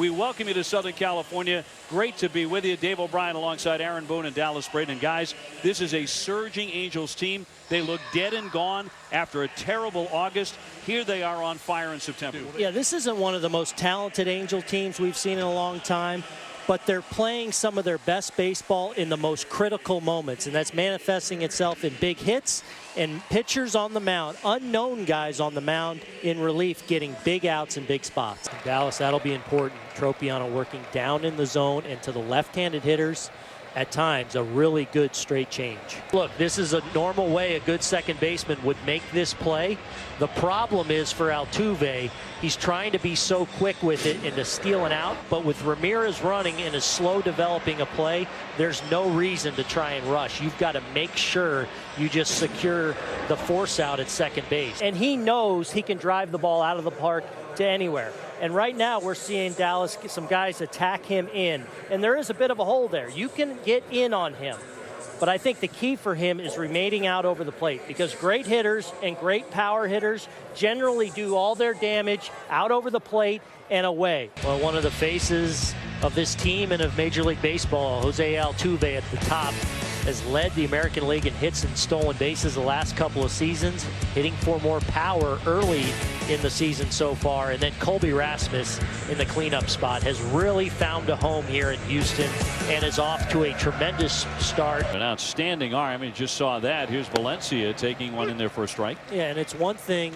We welcome you to Southern California. Great to be with you. Dave O'Brien alongside Aaron Boone and Dallas Braden. And guys, this is a surging Angels team. They look dead and gone after a terrible August. Here they are on fire in September. Yeah, this isn't one of the most talented Angel teams we've seen in a long time, but they're playing some of their best baseball in the most critical moments, and that's manifesting itself in big hits and pitchers on the mound, unknown guys on the mound in relief, getting big outs in big spots. In Dallas, that'll be important. Tropiano working down in the zone and to the left-handed hitters. At times, a really good straight change. Look, this is a normal way a good second baseman would make this play. The problem is for Altuve, he's trying to be so quick with it and to steal an out, but with Ramirez running and a slow developing a play, there's no reason to try and rush. You've got to make sure you just secure the force out at second base. And he knows he can drive the ball out of the park to anywhere. And right now we're seeing Dallas, some guys attack him in. And there is a bit of a hole there. You can get in on him. But I think the key for him is remaining out over the plate, because great hitters and great power hitters generally do all their damage out over the plate and away. Well, one of the faces of this team and of Major League Baseball, Jose Altuve at the top, has led the American League in hits and stolen bases the last couple of seasons, hitting for more power early in the season so far. And then Colby Rasmus in the cleanup spot has really found a home here in Houston and is off to a tremendous start. An outstanding arm. I mean, just saw that. Here's Valencia taking one in there for a strike. Yeah, and it's one thing.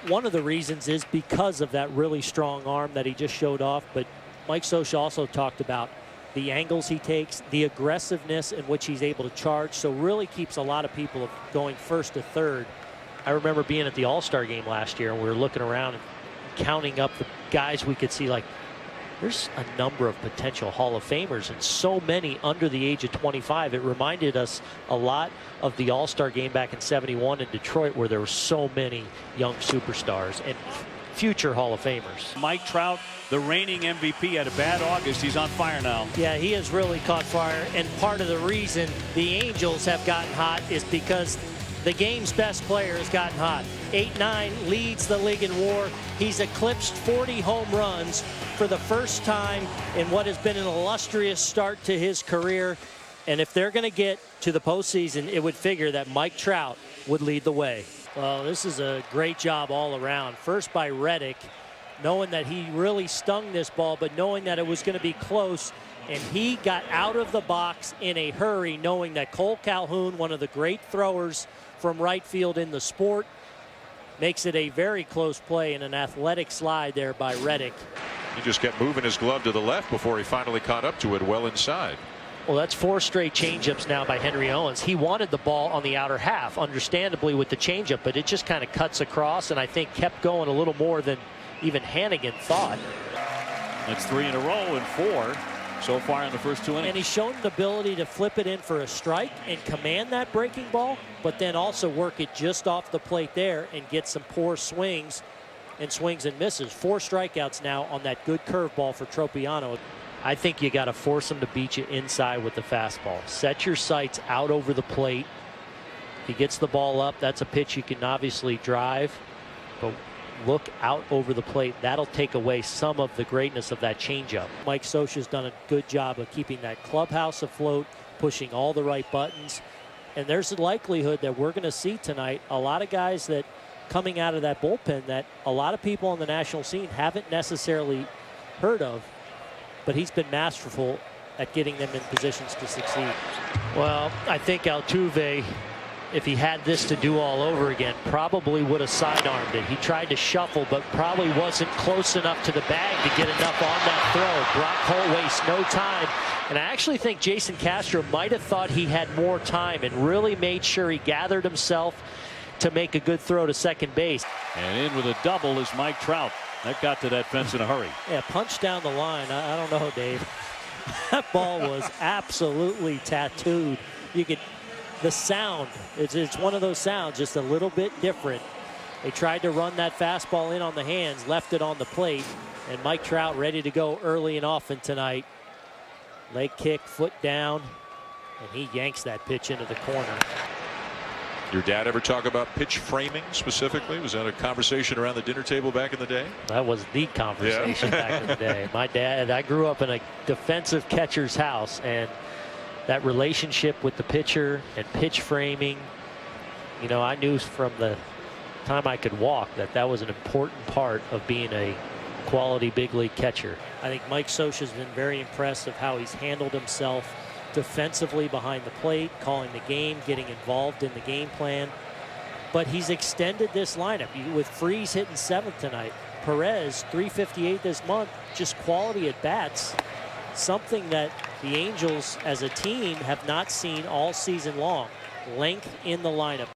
One of the reasons is because of that really strong arm that he just showed off. But Mike Scioscia also talked about the angles he takes, the aggressiveness in which he's able to charge, so really keeps a lot of people going first to third. I remember being at the All-Star game last year, and we were looking around and counting up the guys we could see. Like, there's a number of potential Hall of Famers and so many under the age of 25. It reminded us a lot of the All-Star game back in '71 in Detroit, where there were so many young superstars and future Hall of Famers. Mike Trout, the reigning MVP, had a bad August. He's on fire now. Yeah, he has really caught fire, and part of the reason the Angels have gotten hot is because the game's best player has gotten hot. 8-9, leads the league in WAR. He's eclipsed 40 home runs for the first time in what has been an illustrious start to his career. And if they're going to get to the postseason, it would figure that Mike Trout would lead the way. Well, this is a great job all around. First by Reddick, knowing that he really stung this ball, but knowing that it was going to be close. And he got out of the box in a hurry, knowing that Cole Calhoun, one of the great throwers from right field in the sport, makes it a very close play and an athletic slide there by Reddick. He just kept moving his glove to the left before he finally caught up to it well inside. Well, that's 4 straight changeups now by Henry Owens. He wanted the ball on the outer half, understandably, with the changeup, but it just kind of cuts across and I think kept going a little more than even Hannigan thought. That's 3 in a row and 4 so far in the first 2 innings. And he's shown the ability to flip it in for a strike and command that breaking ball, but then also work it just off the plate there and get some poor swings and misses. 4 strikeouts now on that good curveball for Tropiano. I think you got to force him to beat you inside with the fastball. Set your sights out over the plate. If he gets the ball up, that's a pitch you can obviously drive, but look out over the plate. That'll take away some of the greatness of that changeup. Mike Scioscia's done a good job of keeping that clubhouse afloat, pushing all the right buttons. And there's a likelihood that we're going to see tonight a lot of guys that coming out of that bullpen that a lot of people on the national scene haven't necessarily heard of. But he's been masterful at getting them in positions to succeed. Well, I think Altuve, if he had this to do all over again, probably would have sidearmed it. He tried to shuffle, but probably wasn't close enough to the bag to get enough on that throw. Brock Holt wastes no time. And I actually think Jason Castro might have thought he had more time and really made sure he gathered himself to make a good throw to second base. And in with a double is Mike Trout. That got to that fence in a hurry. Yeah, punch down the line. I don't know, Dave. That ball was absolutely tattooed. You could, the sound, it's one of those sounds, just a little bit different. They tried to run that fastball in on the hands, left it on the plate, and Mike Trout ready to go early and often tonight. Leg kick, foot down, and he yanks that pitch into the corner. Your dad ever talk about pitch framing specifically? Was that a conversation around the dinner table back in the day? That was the conversation back in the day. My dad, I grew up in a defensive catcher's house, and that relationship with the pitcher and pitch framing, you know, I knew from the time I could walk that was an important part of being a quality big league catcher. I think Mike Scioscia's been very impressed of how he's handled himself defensively behind the plate, calling the game, getting involved in the game plan. But he's extended this lineup with Freese hitting 7th tonight. Perez 358 this month, just quality at bats. Something that the Angels as a team have not seen all season long. Length in the lineup.